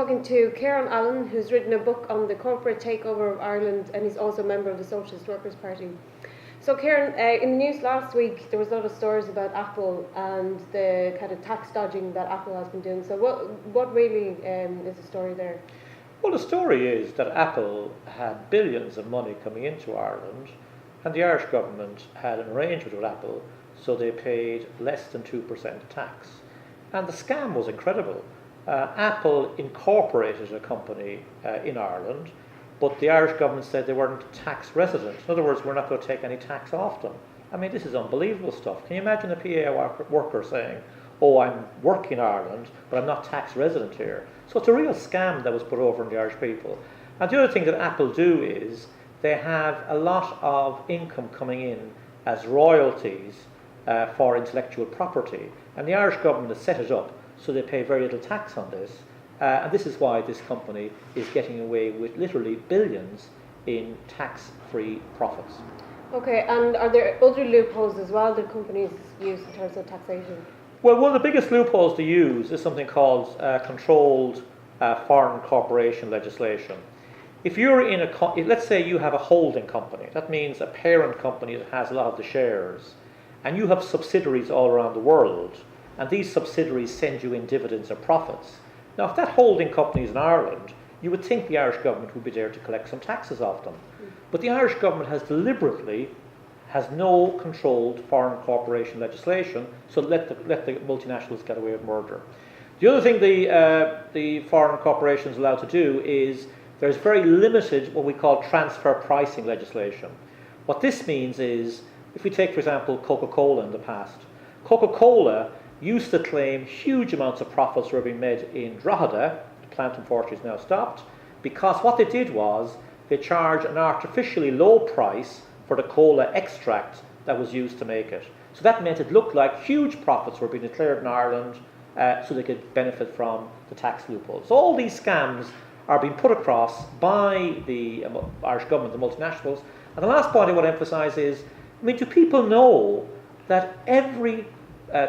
talking to Kieran Allen, who's written a book on the corporate takeover of Ireland, and he's also a member of the Socialist Workers' Party. So Kieran, in the news last week, there was a lot of stories about Apple and the kind of tax dodging that Apple has been doing. So what really is the story there? Well, the story is that Apple had billions of money coming into Ireland, and the Irish government had an arrangement with Apple, so they paid less than 2% tax. And the scam was incredible. Apple incorporated a company in Ireland, but the Irish government said they weren't tax resident. In other words, we're not going to take any tax off them. I mean, this is unbelievable stuff. Can you imagine a PA worker saying, oh, I'm working in Ireland, but I'm not tax resident here? So it's a real scam that was put over on the Irish people. And the other thing that Apple do is they have a lot of income coming in as royalties for intellectual property. And the Irish government has set it up so they pay very little tax on this. And this is why this company is getting away with literally billions in tax-free profits. Okay, and are there other loopholes as well that companies use in terms of taxation? Well, one of the biggest loopholes to use is something called controlled foreign corporation legislation. If you're in let's say you have a holding company, that means a parent company that has a lot of the shares, and you have subsidiaries all around the world, and these subsidiaries send you in dividends or profits. Now, if that holding company is in Ireland, you would think the Irish government would be there to collect some taxes off them. But the Irish government has no controlled foreign corporation legislation, so let the multinationals get away with murder. The other thing the foreign corporation is allowed to do is there's very limited what we call transfer pricing legislation. What this means is, if we take, for example, Coca-Cola in the past, Coca-Cola used to claim huge amounts of profits were being made in Drogheda. The plant, unfortunately, is now stopped, because what they did was they charged an artificially low price for the cola extract that was used to make it. So that meant it looked like huge profits were being declared in Ireland so they could benefit from the tax loopholes. So all these scams are being put across by the Irish government, the multinationals. And the last point I want to emphasise is, I mean, do people know that every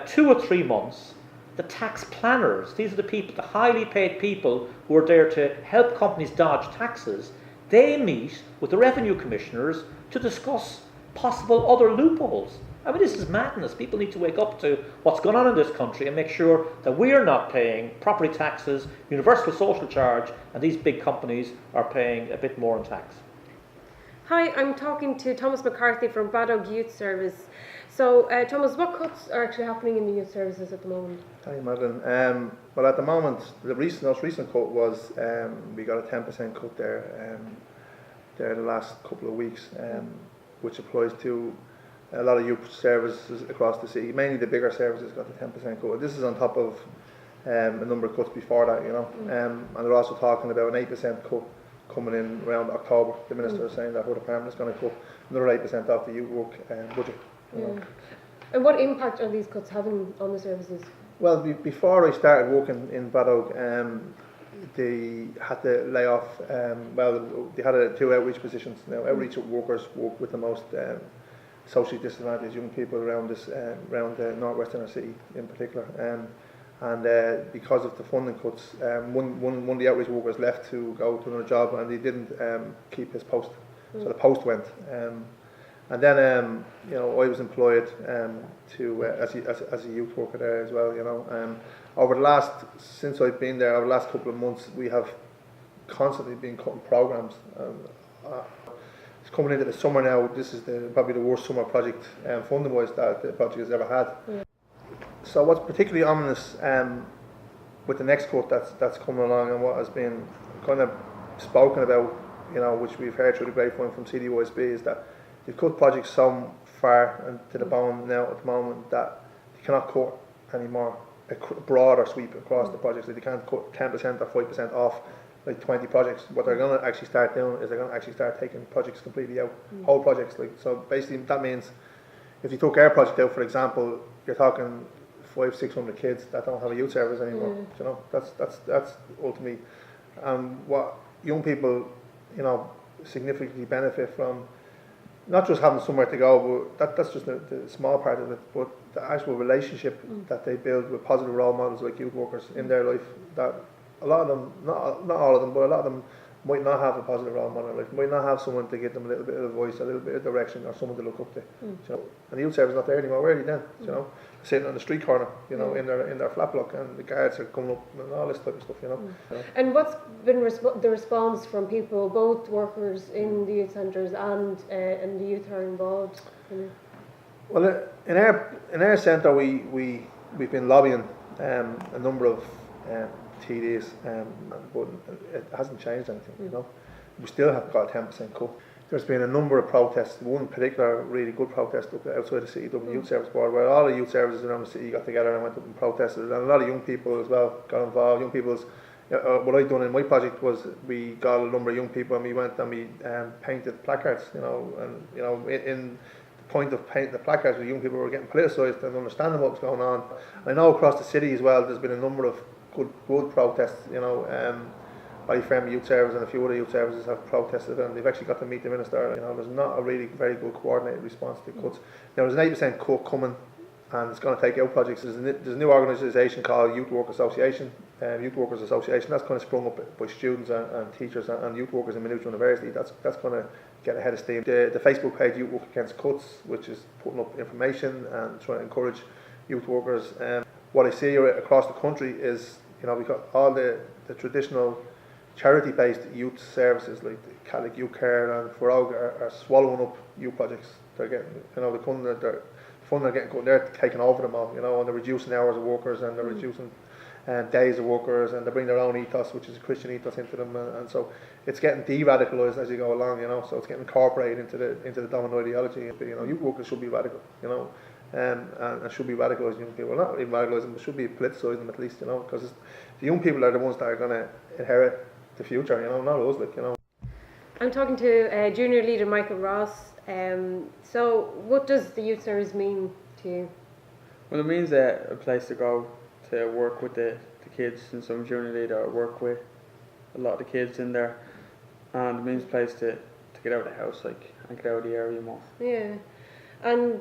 2 or 3 months, the tax planners, these are the people, the highly paid people who are there to help companies dodge taxes, they meet with the revenue commissioners to discuss possible other loopholes. I mean, this is madness. People need to wake up to what's going on in this country and make sure that we're not paying property taxes, universal social charge, and these big companies are paying a bit more in tax. Hi, I'm talking to Thomas McCarthy from Badog Youth Service. So, Thomas, what cuts are actually happening in the youth services at the moment? Hi, Madeline. Well, at the moment, the most recent cut was we got a 10% cut there the last couple of weeks, which applies to a lot of youth services across the city. Mainly the bigger services got the 10% cut. This is on top of a number of cuts before that, you know. And they're also talking about an 8% cut coming in around October. The minister is saying that her department is going to cut another 8% off the youth work budget. And what impact are these cuts having on the services? Well, before I started working in Badog, they had to lay off, they had 2 outreach positions. Now, outreach workers work with the most socially disadvantaged young people around around the northwestern city in particular. And because of the funding cuts, one of the outreach workers left to go to another job, and he didn't keep his post. So the post went. And then, I was employed as a youth worker there as well. Since I've been there, over the last couple of months, we have constantly been cutting programs. It's coming into the summer now. This is probably the worst summer project funding-wise that the project has ever had. So what's particularly ominous with the next cut that's coming along, and what has been kind of spoken about, which we've heard through the grapevine from CDYSB, is that they've cut projects so far and to the bone now at the moment that they cannot cut anymore a broader sweep across the projects. Like they can't cut 10% or 5% off like 20 projects. What they're going to actually start doing is they're going to actually start taking projects completely out, whole projects. So basically that means if you took our project out, for example, you're talking 500-600 kids that don't have a youth service anymore. That's ultimately what young people, significantly benefit from. Not just having somewhere to go, but that's just the small part of it, but the actual relationship that they build with positive role models like youth workers in their life, that a lot of them, not all of them, but a lot of them might not have a positive role model, like might not have someone to give them a little bit of advice, a little bit of direction, or someone to look up to. You know? And the youth service is not there anymore. Where are they then? You know, sitting on the street corner, you know, in their flat block, and the guards are coming up and all this type of stuff. You know. And what's been the response from people, both workers in the youth centres and the youth who are involved? Well, in our centre, we've been lobbying a number of TDs, but it hasn't changed anything. You know, we still have got a 10% cut. There's been a number of protests. One particular really good protest up outside the city, Dublin Youth Service Board, where all the youth services around the city got together and went up and protested, and a lot of young people as well got involved. Young people's what I've done in my project was we got a number of young people and we went and we painted placards. You know, and you know in the point of painting the placards, the young people were getting politicised and understanding what was going on. I know across the city as well, there's been a number of good protests. You know, I from Youth Service and a few other youth services have protested, and they've actually got to meet the minister. You know, there's not a really very good coordinated response to cuts. Now, there's an 8% cut coming, and it's going to take out projects. There's a new organisation called Youth Work Association, Youth Workers Association. That's kind of sprung up by students and teachers and youth workers in Maynooth University. That's going to get ahead of steam. The Facebook page Youth Work Against Cuts, which is putting up information and trying to encourage youth workers. What I see across the country is, you know, we've got all the traditional charity-based youth services like the Catholic Youth Care and Forog are swallowing up youth projects. They're getting, you know, the funding they're getting cut, they're taking over them all, you know, and they're reducing hours of workers and they're reducing days of workers, and they bring their own ethos, which is a Christian ethos, into them, and so it's getting de-radicalised as you go along, you know. So it's getting incorporated into the dominant ideology. You know, youth workers should be radical, you know, and should be radicalised young people. Not even radicalised them, but should be politicised them at least, you know, because the young people are the ones that are going to inherit the future, you know, not us, like, you know. I'm talking to junior leader Michael Ross. So what does the youth service mean to you? Well, it means a place to go to work with the kids, and some junior leader, or work with a lot of the kids in there, and it means a place to get out of the house, like, and get out of the area more. Yeah. And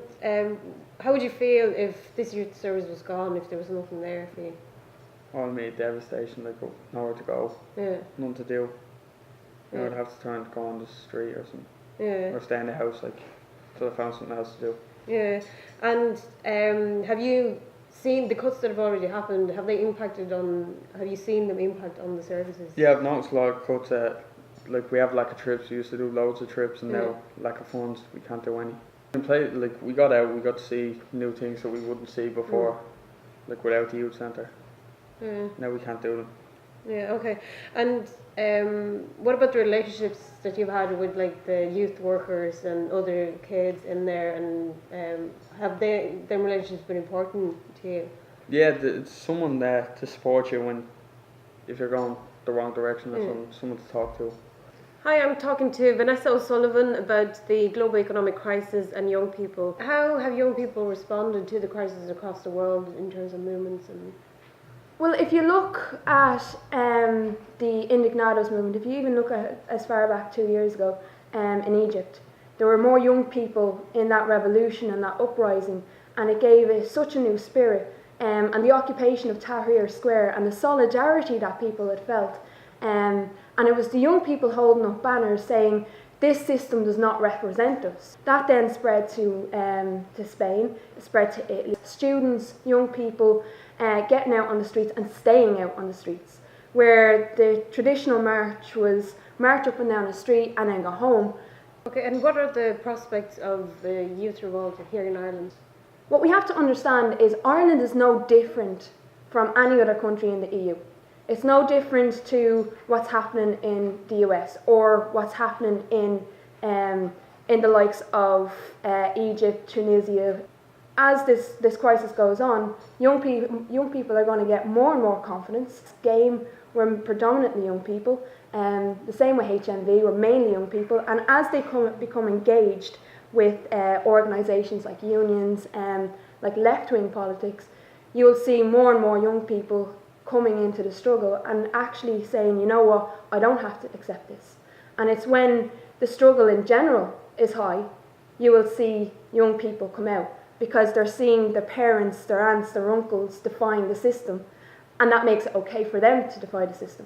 how would you feel if this youth service was gone, if there was nothing there for you? Well, me, devastation, like, nowhere to go, nothing to do. You know, I'd have to turn to go on the street or something, or stay in the house, like, until I found something else to do. Yeah. And have you seen the cuts that have already happened? Have you seen them impact on the services? Yeah, I've noticed a lot of cuts. Like, we have lack of trips. We used to do loads of trips, and now lack of funds. We can't do any. Like, we got out. We got to see new things that we wouldn't see before, like without the youth centre. Now we can't do them. Yeah. Okay. And what about the relationships that you've had with, like, the youth workers and other kids in there? And have them relationships been important to you? Yeah, it's someone there to support you if you're going the wrong direction, or someone to talk to. Hi, I'm talking to Vanessa Sullivan about the global economic crisis and young people. How have young people responded to the crisis across the world in terms of movements? Well, if you look at the Indignados movement, if you even look at as far back 2 years ago in Egypt, there were more young people in that revolution and that uprising, and it gave it such a new spirit. And the occupation of Tahrir Square and the solidarity that people had felt. And it was the young people holding up banners saying, "This system does not represent us." That then spread to Spain, it spread to Italy. Students, young people getting out on the streets and staying out on the streets, where the traditional march was march up and down the street and then go home. Okay, and what are the prospects of the youth revolt here in Ireland? What we have to understand is Ireland is no different from any other country in the EU. It's no different to what's happening in the US or what's happening in the likes of Egypt, Tunisia. As this crisis goes on, young people are going to get more and more confidence. Game, we're predominantly young people, the same with HMV, we're mainly young people, and as they become engaged with organisations like unions and like left-wing politics, you'll see more and more young people coming into the struggle and actually saying, you know what, I don't have to accept this. And it's when the struggle in general is high, you will see young people come out, because they're seeing their parents, their aunts, their uncles defying the system. and that makes it okay for them to defy the system.